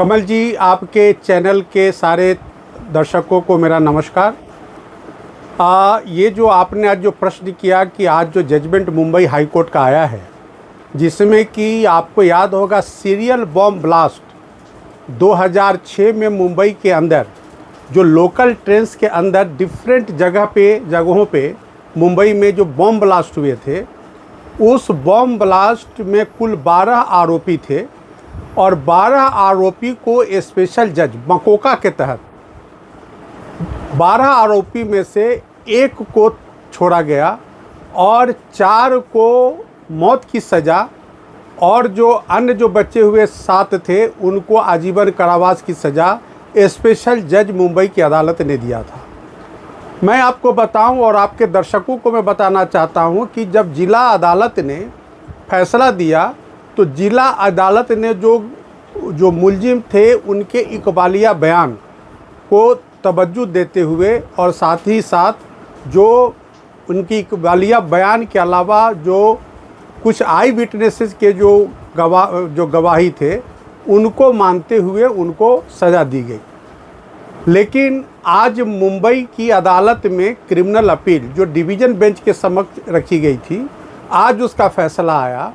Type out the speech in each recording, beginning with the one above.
कमल जी, आपके चैनल के सारे दर्शकों को मेरा नमस्कार। ये जो आपने आज जो प्रश्न किया कि आज जो जजमेंट मुंबई हाई कोर्ट का आया है, जिसमें कि आपको याद होगा सीरियल बॉम्ब ब्लास्ट 2006 में मुंबई के अंदर जो लोकल ट्रेन्स के अंदर डिफरेंट जगहों पे मुंबई में जो बॉम्ब ब्लास्ट हुए थे, उस बॉम्ब ब्लास्ट में कुल 12 आरोपी थे और 12 आरोपी को स्पेशल जज मकोका के तहत 12 आरोपी में से एक को छोड़ा गया और 4 को मौत की सज़ा और जो अन्य जो बचे हुए 7 थे उनको आजीवन कारावास की सज़ा स्पेशल जज मुंबई की अदालत ने दिया था। मैं आपको बताऊं और आपके दर्शकों को मैं बताना चाहता हूं कि जब जिला अदालत ने फैसला दिया तो जिला अदालत ने जो मुलजिम थे उनके इकबालिया बयान को तवज्जो देते हुए और साथ ही साथ जो उनकी इकबालिया बयान के अलावा जो कुछ आई विटनेसेस के जो गवाही थे उनको मानते हुए उनको सज़ा दी गई। लेकिन आज मुंबई की अदालत में क्रिमिनल अपील जो डिवीज़न बेंच के समक्ष रखी गई थी, आज उसका फैसला आया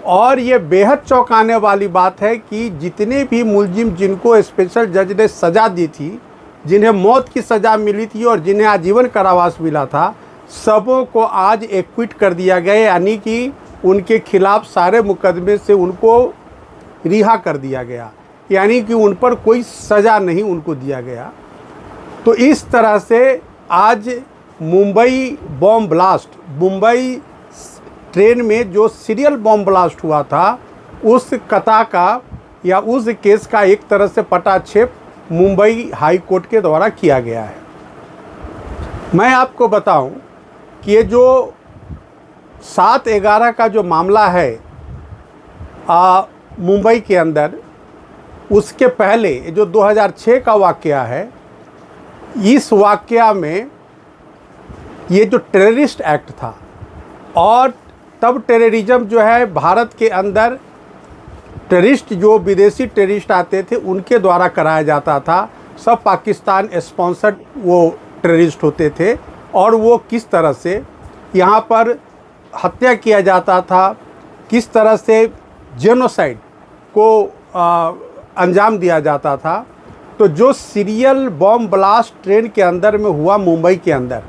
और ये बेहद चौंकाने वाली बात है कि जितने भी मुलजिम जिनको स्पेशल जज ने सज़ा दी थी, जिन्हें मौत की सज़ा मिली थी और जिन्हें आजीवन कारावास मिला था, सबों को आज एक्विट कर दिया गया, यानी कि उनके खिलाफ सारे मुकदमे से उनको रिहा कर दिया गया, यानी कि उन पर कोई सज़ा नहीं उनको दिया गया। तो इस तरह से आज Mumbai bomb blast, Mumbai train में जो सीरियल बॉम्ब ब्लास्ट हुआ था, उस कथा का या उस केस का एक तरह से पटाक्षेप मुंबई हाई कोर्ट के द्वारा किया गया है। मैं आपको बताऊं कि ये जो 7/11 का जो मामला है मुंबई के अंदर, उसके पहले जो 2006 का वाक़या है, इस वाक़या में ये जो टेररिस्ट एक्ट था और तब टेररिज्म जो है भारत के अंदर टेररिस्ट जो विदेशी टेररिस्ट आते थे उनके द्वारा कराया जाता था। सब पाकिस्तान स्पॉन्सर्ड वो टेररिस्ट होते थे और वो किस तरह से यहाँ पर हत्या किया जाता था, किस तरह से जेनोसाइड को अंजाम दिया जाता था। तो जो सीरियल बॉम्ब ब्लास्ट ट्रेन के अंदर में हुआ मुंबई के अंदर,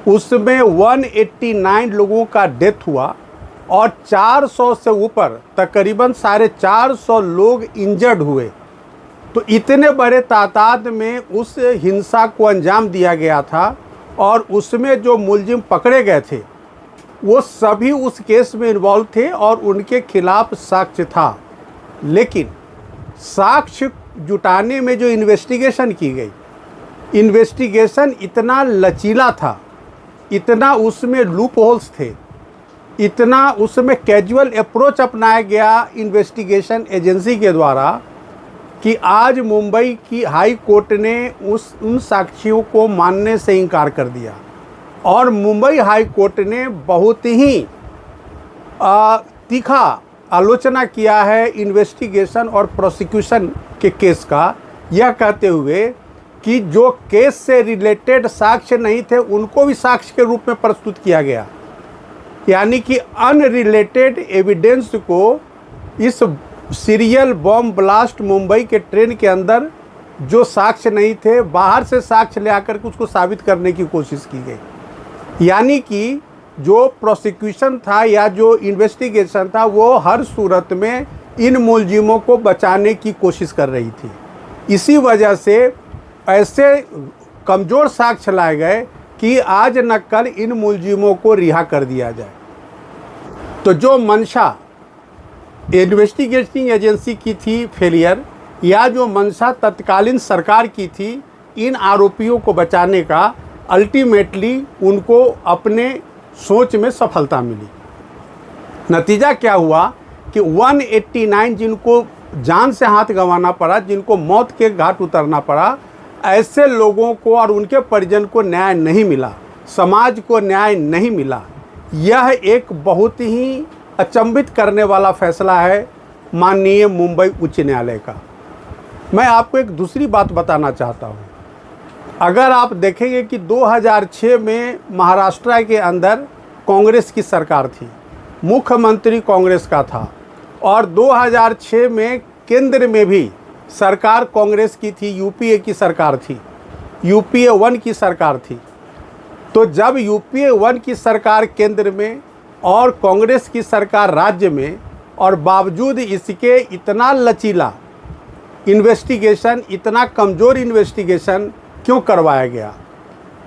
उसमें 189 लोगों का डेथ हुआ और 400 से ऊपर तकरीबन 450 लोग इंजर्ड हुए। तो इतने बड़े तादाद में उस हिंसा को अंजाम दिया गया था और उसमें जो मुलजिम पकड़े गए थे वो सभी उस केस में इन्वॉल्व थे और उनके खिलाफ साक्ष्य था। लेकिन साक्ष्य जुटाने में जो इन्वेस्टिगेशन की गई, इन्वेस्टिगेशन इतना लचीला था, इतना उसमें लूप होल्स थे, इतना उसमें कैजुअल अप्रोच अपनाया गया इन्वेस्टिगेशन एजेंसी के द्वारा कि आज मुंबई की हाई कोर्ट ने उन साक्ष्यों को मानने से इनकार कर दिया और मुंबई हाई कोर्ट ने बहुत ही तीखा आलोचना किया है इन्वेस्टिगेशन और प्रोसिक्यूशन के केस का, यह कहते हुए कि जो केस से रिलेटेड साक्ष्य नहीं थे उनको भी साक्ष्य के रूप में प्रस्तुत किया गया, यानी कि अनरिलेटेड एविडेंस को इस सीरियल बॉम्ब ब्लास्ट मुंबई के ट्रेन के अंदर जो साक्ष्य नहीं थे, बाहर से साक्ष्य ले आकर के उसको साबित करने की कोशिश की गई। यानी कि जो प्रोसिक्यूशन था या जो इन्वेस्टिगेशन था वो हर सूरत में इन मुलजिमों को बचाने की कोशिश कर रही थी। इसी वजह से ऐसे कमज़ोर साक्ष्य लाए गए कि आज न कल इन मुलजिमों को रिहा कर दिया जाए। तो जो मंशा इन्वेस्टिगेटिंग एजेंसी की थी फेलियर, या जो मंशा तत्कालीन सरकार की थी इन आरोपियों को बचाने का, अल्टीमेटली उनको अपने सोच में सफलता मिली। नतीजा क्या हुआ कि 189 जिनको जान से हाथ गंवाना पड़ा, जिनको मौत के घाट उतरना पड़ा, ऐसे लोगों को और उनके परिजन को न्याय नहीं मिला, समाज को न्याय नहीं मिला। यह एक बहुत ही अचंभित करने वाला फैसला है माननीय मुंबई उच्च न्यायालय का। मैं आपको एक दूसरी बात बताना चाहता हूँ। अगर आप देखेंगे कि 2006 में महाराष्ट्र के अंदर कांग्रेस की सरकार थी, मुख्यमंत्री कांग्रेस का था, और 2006 में केंद्र में भी सरकार कांग्रेस की थी, यूपीए की सरकार थी, यूपीए 1 की सरकार थी। तो जब यूपीए 1 की सरकार केंद्र में और कांग्रेस की सरकार राज्य में, और बावजूद इसके इतना लचीला इन्वेस्टिगेशन, इतना कमज़ोर इन्वेस्टिगेशन क्यों करवाया गया?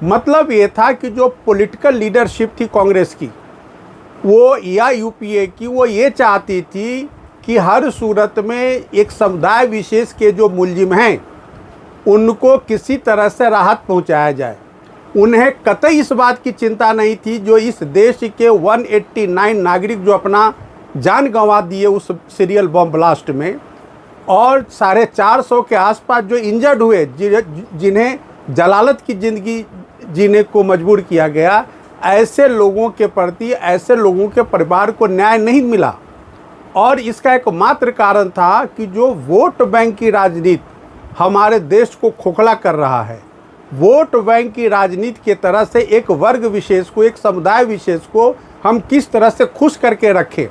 मतलब ये था कि जो पॉलिटिकल लीडरशिप थी कांग्रेस की, वो या यूपीए की, वो ये चाहती थी कि हर सूरत में एक समुदाय विशेष के जो मुलजिम हैं उनको किसी तरह से राहत पहुंचाया जाए। उन्हें कतई इस बात की चिंता नहीं थी जो इस देश के 189 नागरिक जो अपना जान गंवा दिए उस सीरियल बम ब्लास्ट में, और 450 के आसपास जो इंजर्ड हुए, जिन्हें जलालत की ज़िंदगी जीने को मजबूर किया गया, ऐसे लोगों के प्रति, ऐसे लोगों के परिवार को न्याय नहीं मिला। और इसका एकमात्र कारण था कि जो वोट बैंक की राजनीति हमारे देश को खोखला कर रहा है, वोट बैंक की राजनीति के तरह से एक वर्ग विशेष को, एक समुदाय विशेष को हम किस तरह से खुश करके रखें,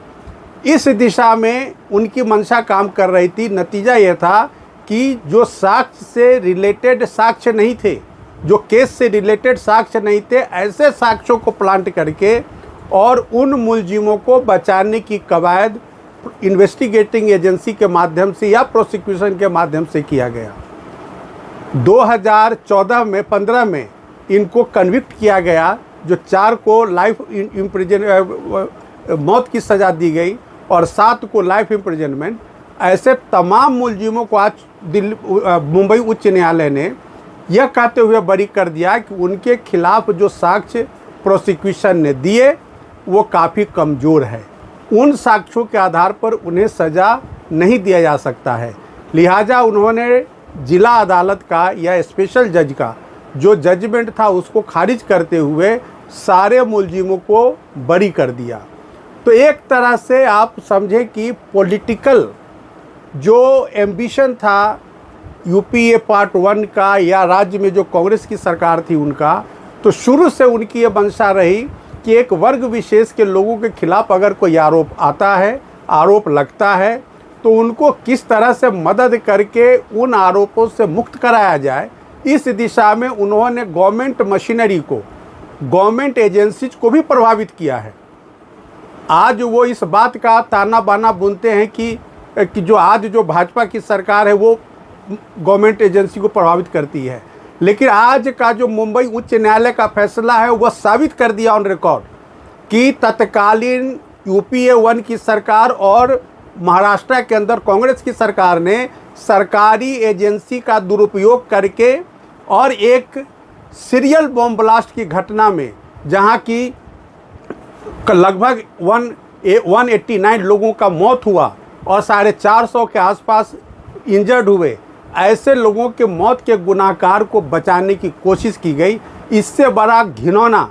इस दिशा में उनकी मंशा काम कर रही थी। नतीजा यह था कि जो साक्ष्य से रिलेटेड साक्ष्य नहीं थे, जो केस से रिलेटेड साक्ष्य नहीं थे, ऐसे साक्ष्यों को प्लांट करके और उन मुलजिमों को बचाने की कवायद इन्वेस्टिगेटिंग एजेंसी के माध्यम से या प्रोसिक्यूशन के माध्यम से किया गया। 2015 में इनको कन्विक्ट किया गया, जो 4 को लाइफ मौत की सज़ा दी गई और 7 को लाइफ इम्प्रिजनमेंट। ऐसे तमाम मुलजिमों को आज मुंबई उच्च न्यायालय ने यह कहते हुए बरी कर दिया कि उनके खिलाफ जो साक्ष्य प्रोसिक्यूशन ने दिए वो काफ़ी कमज़ोर है, उन साक्ष्यों के आधार पर उन्हें सज़ा नहीं दिया जा सकता है। लिहाजा उन्होंने जिला अदालत का या स्पेशल जज का जो जजमेंट था उसको खारिज करते हुए सारे मुलजिमों को बरी कर दिया। तो एक तरह से आप समझें कि पॉलिटिकल जो एम्बिशन था यूपीए पार्ट 1 का या राज्य में जो कांग्रेस की सरकार थी उनका, तो शुरू से उनकी ये मंशा रही कि एक वर्ग विशेष के लोगों के खिलाफ अगर कोई आरोप आता है, आरोप लगता है, तो उनको किस तरह से मदद करके उन आरोपों से मुक्त कराया जाए, इस दिशा में उन्होंने गवर्नमेंट मशीनरी को, गवर्नमेंट एजेंसीज को भी प्रभावित किया है। आज वो इस बात का ताना बाना बुनते हैं कि जो आज जो भाजपा की सरकार है वो गवर्नमेंट एजेंसी को प्रभावित करती है, लेकिन आज का जो मुंबई उच्च न्यायालय का फैसला है वह साबित कर दिया ऑन रिकॉर्ड कि तत्कालीन यूपीए 1 की सरकार और महाराष्ट्र के अंदर कांग्रेस की सरकार ने सरकारी एजेंसी का दुरुपयोग करके और एक सीरियल बॉम्ब ब्लास्ट की घटना में जहां की लगभग 189 लोगों का मौत हुआ और 450 के आसपास इंजर्ड हुए, ऐसे लोगों के मौत के गुनाहगार को बचाने की कोशिश की गई। इससे बड़ा घिनौना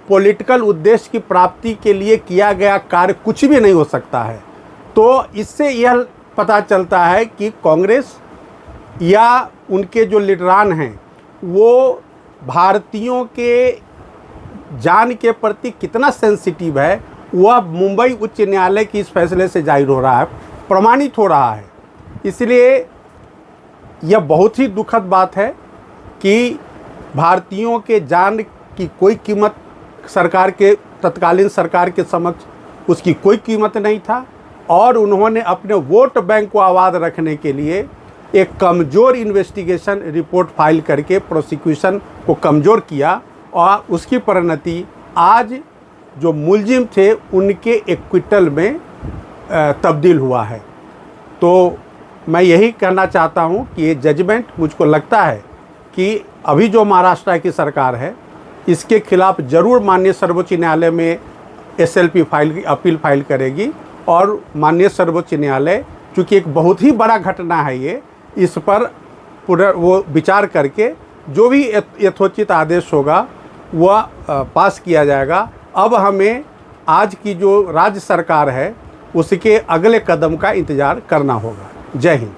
पॉलिटिकल उद्देश्य की प्राप्ति के लिए किया गया कार्य कुछ भी नहीं हो सकता है। तो इससे यह पता चलता है कि कांग्रेस या उनके जो लीडरान हैं वो भारतीयों के जान के प्रति कितना सेंसिटिव है, वह मुंबई उच्च न्यायालय की इस फैसले से जाहिर हो रहा है, प्रमाणित हो रहा है। इसलिए यह बहुत ही दुखद बात है कि भारतीयों के जान की कोई कीमत सरकार के, तत्कालीन सरकार के समक्ष उसकी कोई कीमत नहीं था, और उन्होंने अपने वोट बैंक को आबाद रखने के लिए एक कमज़ोर इन्वेस्टिगेशन रिपोर्ट फाइल करके प्रोसिक्यूशन को कमज़ोर किया, और उसकी परिणति आज जो मुलजिम थे उनके एक्विटल में तब्दील हुआ है। तो मैं यही कहना चाहता हूं कि ये जजमेंट, मुझको लगता है कि अभी जो महाराष्ट्र की सरकार है इसके खिलाफ ज़रूर माननीय सर्वोच्च न्यायालय में SLP फाइल, अपील फाइल करेगी, और माननीय सर्वोच्च न्यायालय, चूँकि एक बहुत ही बड़ा घटना है ये, इस पर वो विचार करके जो भी यथोचित आदेश होगा वह पास किया जाएगा। अब हमें आज की जो राज्य सरकार है उसके अगले कदम का इंतज़ार करना होगा। जय हिंद।